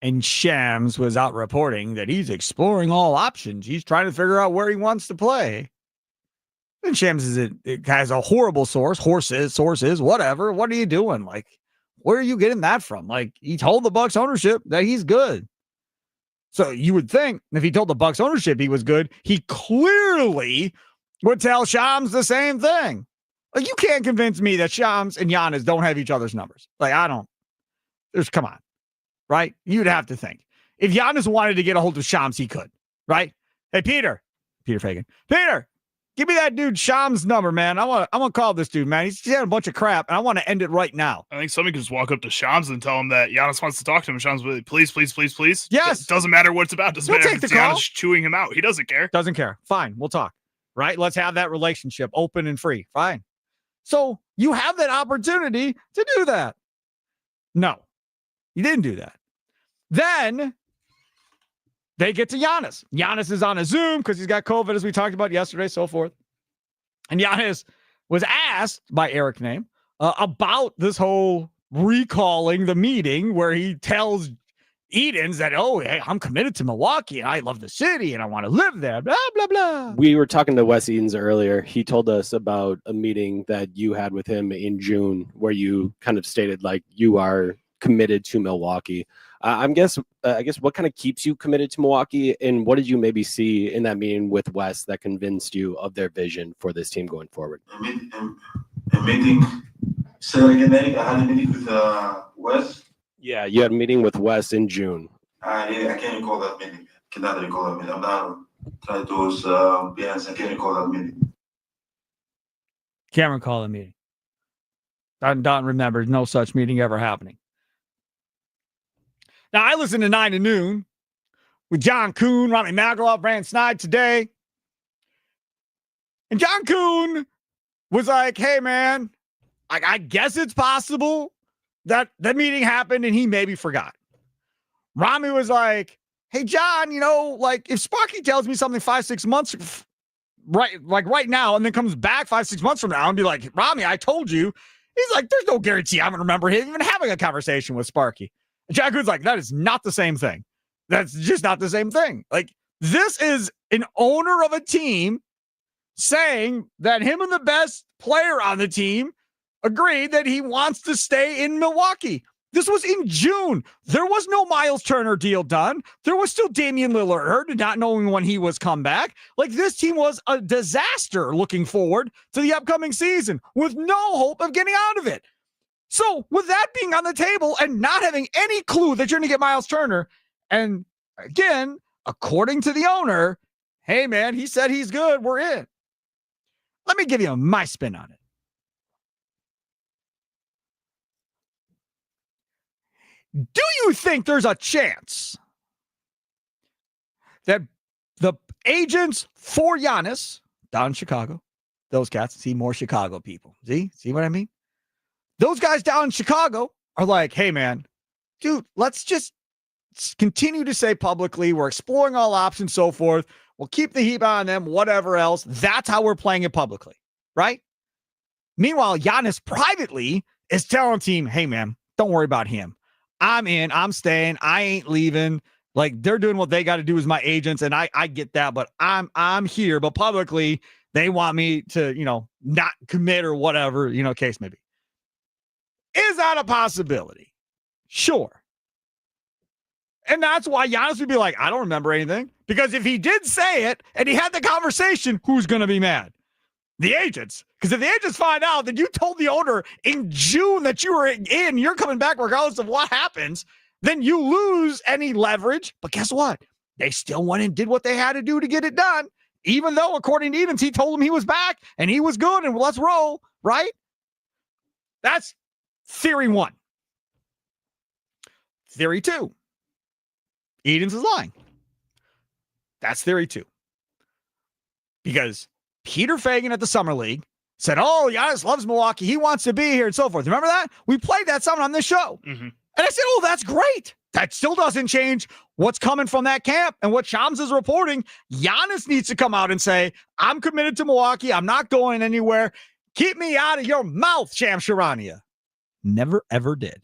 and Shams was out reporting that he's exploring all options, he's trying to figure out where he wants to play, then Shams it has a horrible source, sources, whatever. What are you doing? Like, where are you getting that from? Like, he told the Bucks ownership that he's good. So you would think if he told the Bucks ownership he was good, he clearly would tell Shams the same thing. Like, you can't convince me that Shams and Giannis don't have each other's numbers. Like, come on, right? You'd have to think. If Giannis wanted to get a hold of Shams, he could, right? Hey, Peter Fagan, give me that dude Shams' number, man. I want to call this dude, man. He's saying a bunch of crap, and I want to end it right now. I think somebody could just walk up to Shams and tell him that Giannis wants to talk to him. Shams, please. Yes. It doesn't matter what it's about. Doesn't matter if it's call. Giannis chewing him out. He doesn't care. Doesn't care. Fine. We'll talk. Right? Let's have that relationship open and free. Fine. So you have that opportunity to do that. No, you didn't do that. Then they get to Giannis. Giannis is on a Zoom because he's got COVID, as we talked about yesterday, so forth. And Giannis was asked by Eric Name about this whole recalling the meeting where he tells Edens that, hey, I'm committed to Milwaukee and I love the city and I want to live there, blah, blah, blah. We were talking to Wes Edens earlier. He told us about a meeting that you had with him in June where you kind of stated like you are committed to Milwaukee. I guess what kind of keeps you committed to Milwaukee, and what did you maybe see in that meeting with Wes that convinced you of their vision for this team going forward? A meeting. Say that again, Eric. I had a meeting with Wes. Yeah, you had a meeting with Wes in June. I can't recall that meeting. Cannot recall that meeting. I'm not trying to be honest. I can't recall that meeting. Can't recall the meeting. Don remembers no such meeting ever happening. Now, I listened to 9 to Noon with John Kuhn, Rami Magaloff, Brandon Snide today. And John Kuhn was like, hey, man, I guess it's possible that that meeting happened and he maybe forgot. Rami was like, hey, John, if Sparky tells me something 5-6 months, right now, and then comes back 5-6 months from now and be like, Rami, I told you. He's like, there's no guarantee I'm going to remember him even having a conversation with Sparky. And Jack Hood's like, that is not the same thing. That's just not the same thing. Like, this is an owner of a team saying that him and the best player on the team agreed that he wants to stay in Milwaukee. This was in June. There was no Miles Turner deal done. There was still Damian Lillard not knowing when he was come back. Like, this team was a disaster looking forward to the upcoming season with no hope of getting out of it. So with that being on the table and not having any clue that you're going to get Miles Turner, and again, according to the owner, hey, man, he said he's good. We're in. Let me give you my spin on it. Do you think there's a chance that the agents for Giannis down in Chicago, those cats, see more Chicago people. See what I mean? Those guys down in Chicago are like, hey, man, dude, let's just continue to say publicly we're exploring all options, so forth. We'll keep the heat on them, whatever else. That's how we're playing it publicly, right? Meanwhile, Giannis privately is telling the team, hey, man, don't worry about him. I'm in. I'm staying. I ain't leaving. Like, they're doing what they got to do as my agents, and I get that, but I'm here. But publicly, they want me to, not commit or whatever, case may be. Is that a possibility? Sure. And that's why Giannis would be like, I don't remember anything. Because if he did say it and he had the conversation, who's going to be mad? The agents. Because if the agents find out that you told the owner in June that you were in, you're coming back regardless of what happens, then you lose any leverage. But guess what? They still went and did what they had to do to get it done. Even though, according to Edens, he told him he was back and he was good and let's roll, right? That's theory one. Theory two. Edens is lying. That's theory two. Because Peter Fagan at the Summer League said, oh, Giannis loves Milwaukee. He wants to be here and so forth. Remember that? We played that something on this show. Mm-hmm. And I said, oh, that's great. That still doesn't change what's coming from that camp and what Shams is reporting. Giannis needs to come out and say, I'm committed to Milwaukee. I'm not going anywhere. Keep me out of your mouth, Shams Charania. Never, ever did.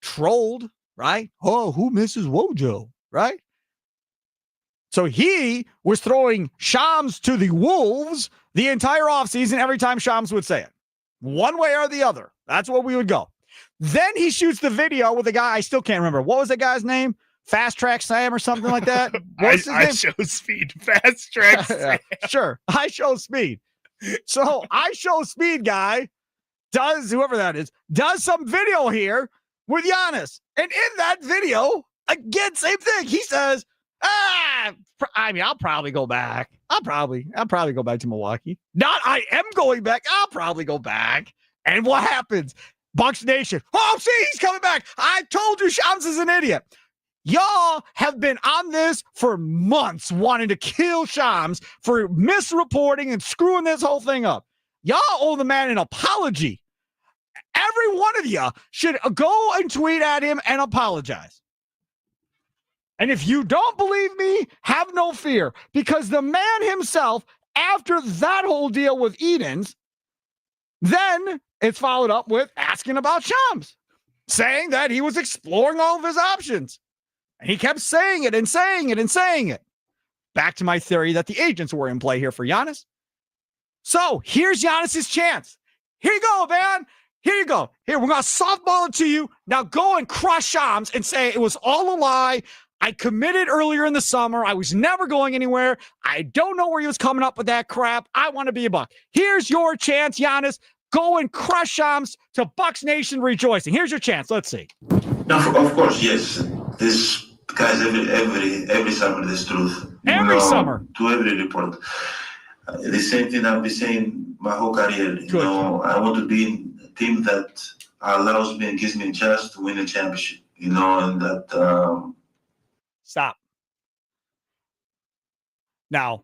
Trolled, right? Oh, who misses Wojo, right? So he was throwing Shams to the wolves the entire offseason every time Shams would say it. One way or the other. That's what we would go. Then he shoots the video with a guy, I still can't remember. What was the guy's name? Fast Track Sam or something like that? I show speed. Fast Track Sam. Sure. I show speed. So I show speed guy does, whoever that is, does some video here with Giannis. And in that video, again, same thing. He says, I'll probably go back. I'll probably go back to Milwaukee. Not I am going back. I'll probably go back. And what happens? Bucks Nation. Oh, see, he's coming back. I told you Shams is an idiot. Y'all have been on this for months wanting to kill Shams for misreporting and screwing this whole thing up. Y'all owe the man an apology. Every one of you should go and tweet at him and apologize. And if you don't believe me, have no fear, because the man himself, after that whole deal with Edens, then it's followed up with asking about Shams, saying that he was exploring all of his options. And he kept saying it and saying it and saying it. Back to my theory that the agents were in play here for Giannis. So here's Giannis's chance. Here you go, man. Here you go. Here, we're going to softball it to you. Now go and crush Shams and say it was all a lie. I committed earlier in the summer. I was never going anywhere. I don't know where he was coming up with that crap. I want to be a Buck. Here's your chance, Giannis. Go and crush Shams to Bucks Nation rejoicing. Here's your chance. Let's see. No, of course, yes. This guys every summer this truth. Every summer. To every report. The same thing I've been saying my whole career. Good. I want to be in a team that allows me and gives me a chance to win a championship. And that. Stop. Now,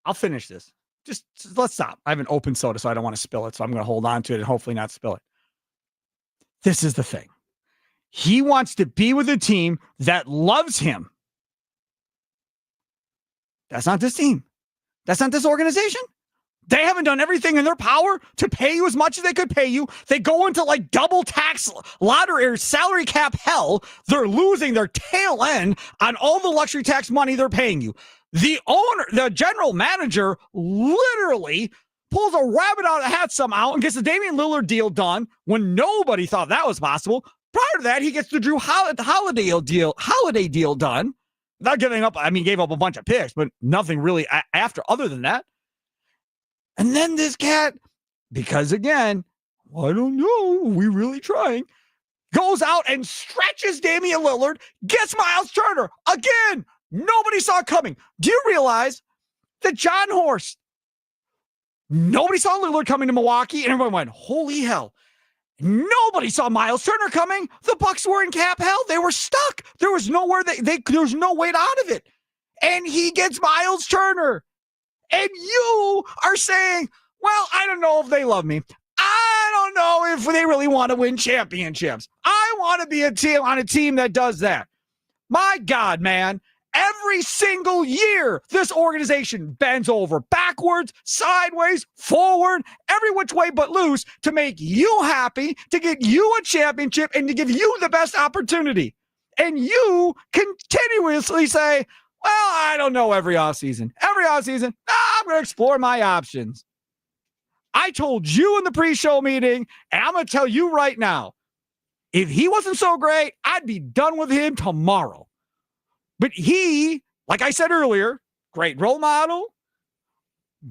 I'll finish this. Just let's stop. I have an open soda, so I don't want to spill it. So I'm going to hold on to it and hopefully not spill it. This is the thing. He wants to be with a team that loves him. That's not this team. That's not this organization. They haven't done everything in their power to pay you as much as they could pay you. They go into like double tax lottery or salary cap hell. They're losing their tail end on all the luxury tax money they're paying you. The owner, the general manager, literally pulls a rabbit out of the hat somehow and gets the Damian Lillard deal done when nobody thought that was possible. Prior to that, he gets the Drew Holiday deal done. Not giving up. I mean, gave up a bunch of picks, but nothing really after other than that. And then this cat, because again, I don't know. Are we really trying? Goes out and stretches Damian Lillard, gets Miles Turner. Again, nobody saw it coming. Do you realize that John Horst, nobody saw Lillard coming to Milwaukee, and everyone went, holy hell. Nobody saw Miles Turner coming. The Bucks were in cap hell. They were stuck. There was nowhere there was no way out of it. And he gets Miles Turner. And you are saying, well, I don't know if they love me. I don't know if they really want to win championships. I want to be on a team that does that. My God, man. Every single year, this organization bends over backwards, sideways, forward, every which way but loose to make you happy, to get you a championship, and to give you the best opportunity. And you continuously say, well, I don't know every offseason. I'm going to explore my options. I told you in the pre-show meeting, and I'm going to tell you right now, if he wasn't so great, I'd be done with him tomorrow. But he, like I said earlier, great role model,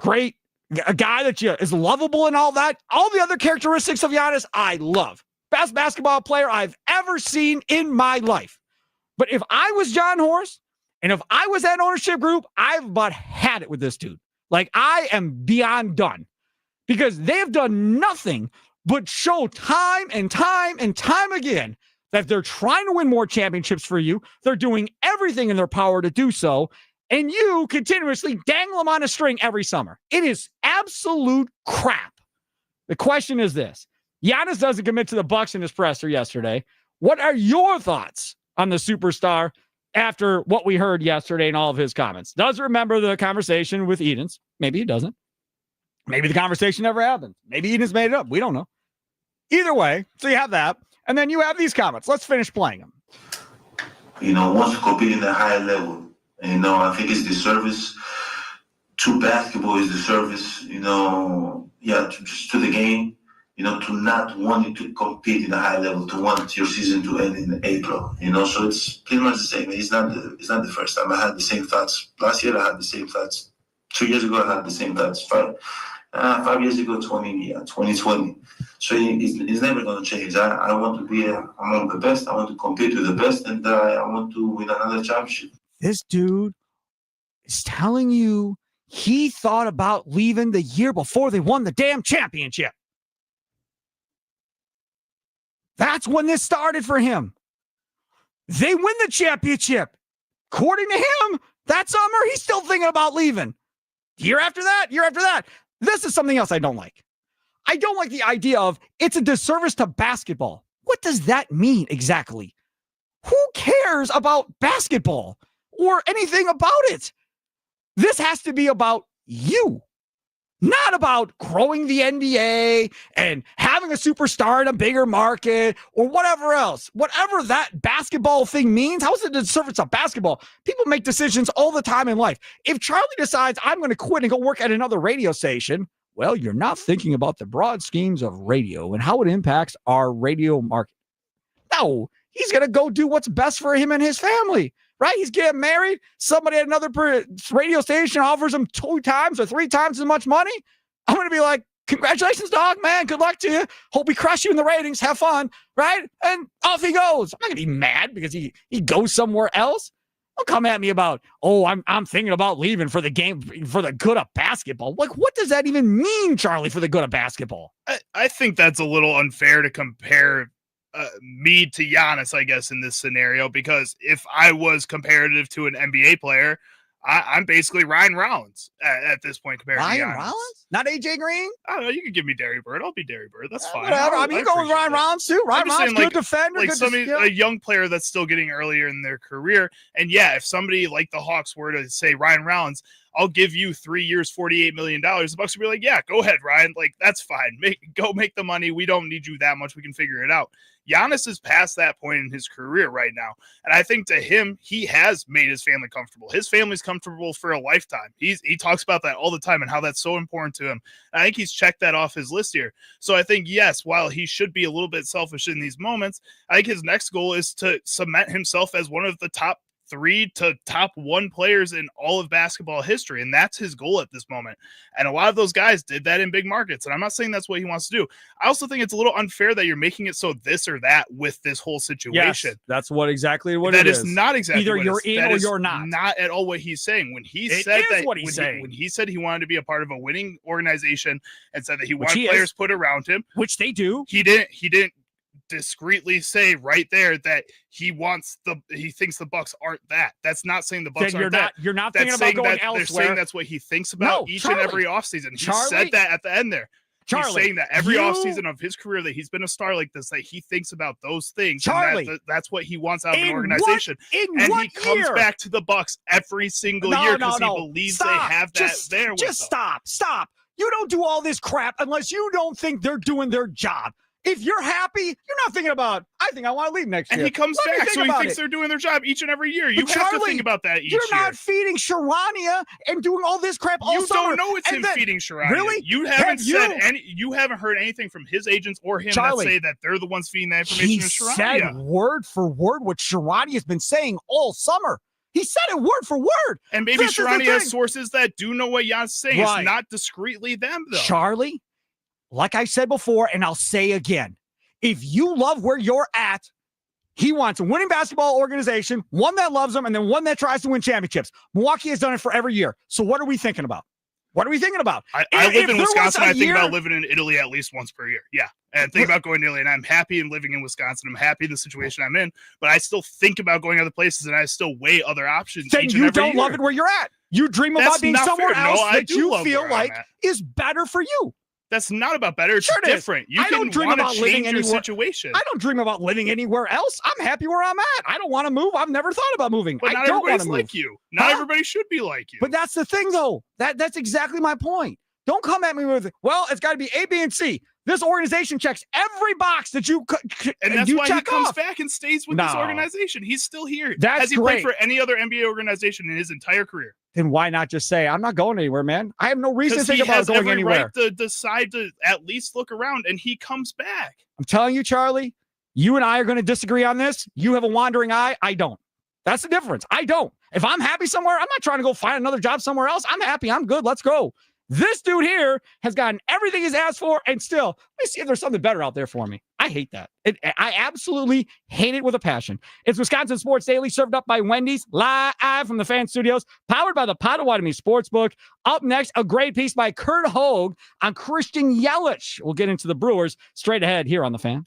a guy that is lovable and all that. All the other characteristics of Giannis, I love. Best basketball player I've ever seen in my life. But if I was John Horst, and if I was that ownership group, I've about had it with this dude. Like, I am beyond done. Because they have done nothing but show time and time and time again that they're trying to win more championships for you. They're doing everything in their power to do so. And you continuously dangle them on a string every summer. It is absolute crap. The question is this. Giannis doesn't commit to the Bucks in his presser yesterday. What are your thoughts on the superstar after what we heard yesterday in all of his comments? Does remember the conversation with Edens? Maybe he doesn't. Maybe the conversation never happened. Maybe Edens made it up. We don't know. Either way, so you have that. And then you have these comments. Let's finish playing them. Once you compete in a high level, I think it's the service to basketball is the service, to the game, to not wanting to compete in a high level, to want your season to end in April, so it's pretty much the same. It's not the first time. I had the same thoughts. Last year, I had the same thoughts. 2 years ago, I had the same thoughts. 5 years ago, 2020. So it's never going to change. I want to be among the best. I want to compete with the best, and I want to win another championship. This dude is telling you he thought about leaving the year before they won the damn championship. That's when this started for him. They win the championship. According to him, that summer, he's still thinking about leaving. Year after that. This is something else I don't like. I don't like the idea of it's a disservice to basketball. What does that mean exactly? Who cares about basketball or anything about it? This has to be about you, not about growing the NBA and having a superstar in a bigger market or whatever else. Whatever that basketball thing means, how is it a disservice of basketball? People make decisions all the time in life. If Charlie decides I'm going to quit and go work at another radio station, well, you're not thinking about the broad schemes of radio and how it impacts our radio market. No, he's going to go do what's best for him and his family, right? He's getting married. Somebody at another radio station offers him 2 times or 3 times as much money. I'm going to be like, congratulations, dog, man. Good luck to you. Hope we crush you in the ratings. Have fun, right? And off he goes. I'm not going to be mad because he goes somewhere else. Don't come at me about, I'm thinking about leaving for the game, for the good of basketball. Like, what does that even mean, Charlie, for the good of basketball? I think that's a little unfair to compare me to Giannis, I guess, in this scenario, because if I was comparative to an NBA player, I'm basically Ryan Rollins at this point compared to Giannis. Ryan Rollins? Not AJ Green? I don't know. You can give me Derry Bird. I'll be Derry Bird. That's fine. Whatever. I mean, you go with Ryan Rollins too. Ryan Rollins, good defender. Like a young player that's still getting earlier in their career. And yeah, if somebody like the Hawks were to say, Ryan Rollins, I'll give you 3 years, $48 million. The Bucks would be like, yeah, go ahead, Ryan. Like, that's fine. Go make the money. We don't need you that much. We can figure it out. Giannis is past that point in his career right now. And I think to him, he has made his family comfortable. His family's comfortable for a lifetime. He talks about that all the time and how that's so important to him. And I think he's checked that off his list here. So I think, yes, while he should be a little bit selfish in these moments, I think his next goal is to cement himself as one of the top 3 to top 1 players in all of basketball history. And that's his goal at this moment. And a lot of those guys did that in big markets. And I'm not saying that's what he wants to do. I also think it's a little unfair that you're making it so this or that with this whole situation. Yes, that's exactly what that it is. Not exactly either what you're in that or is you're not. Not at all what he's saying. When he It said is that, what he's saying. when he said he wanted to be a part of a winning organization and said that he wanted he players is. put around him, which they do. He didn't discreetly say right there that he thinks the Bucks aren't that. That's not saying the Bucks aren't that. You're not That's thinking about going that, elsewhere. They're saying that's what he thinks about each and every offseason. He said that at the end there. He's saying that every offseason of his career that he's been a star like this, that he thinks about those things. Charlie, and that's what he wants out of an organization. He comes back to the Bucks every single year because he believes they have that there. Just stop. You don't do all this crap unless you don't think they're doing their job. If you're happy, you're not thinking about, I think I want to leave next year. And he comes back, so he thinks they're doing their job each and every year. You have to think about that each year. You're not feeding Sharania and doing all this crap all summer. You don't know it's him feeding Sharania. Really? You haven't you haven't heard anything from his agents or him that say that they're the ones feeding that information to Sharania. He said word for word what Sharania has been saying all summer. He said it word for word. And maybe Sharania has sources that do know what Jan's saying. Right. It's not discreetly them, though. Charlie, like I said before, and I'll say again, if you love where you're at, he wants a winning basketball organization, one that loves him, and then one that tries to win championships. Milwaukee has done it for every year. So what are we thinking about? I live in Wisconsin. I think about living in Italy at least once per year. Yeah. And think about going to Italy. And I'm happy in living in Wisconsin. I'm happy in the situation I'm in. But I still think about going other places, and I still weigh other options. Then you don't love it where you're at. You dream about being somewhere else that you feel like is better for you. That's not about better. It's different. You don't dream about living anywhere. Situation. I don't dream about living anywhere else. I'm happy where I'm at. I don't want to move. I've never thought about moving. But not everybody's like you. Not everybody should be like you. But that's the thing, though. That's exactly my point. Don't come at me with, well, it's got to be A, B, and C. This organization checks every box that you and that's you why check he comes off. Back and stays with this organization. He's still here. That's Has he played for any other NBA organization in his entire career? Then why not just say, I'm not going anywhere, man? I have no reason to think about going anywhere. He has every right to decide to at least look around, and he comes back. I'm telling you, Charlie, you and I are going to disagree on this. You have a wandering eye. I don't. That's the difference. I don't. If I'm happy somewhere, I'm not trying to go find another job somewhere else. I'm happy. I'm good. Let's go. This dude here has gotten everything he's asked for, and still, let me see if there's something better out there for me. I hate that. I absolutely hate it with a passion. It's Wisconsin Sports Daily, served up by Wendy's, live from the Fan Studios, powered by the Potawatomi Sportsbook. Up next, a great piece by Kurt Hogue on Christian Yelich. We'll get into the Brewers straight ahead here on the Fan.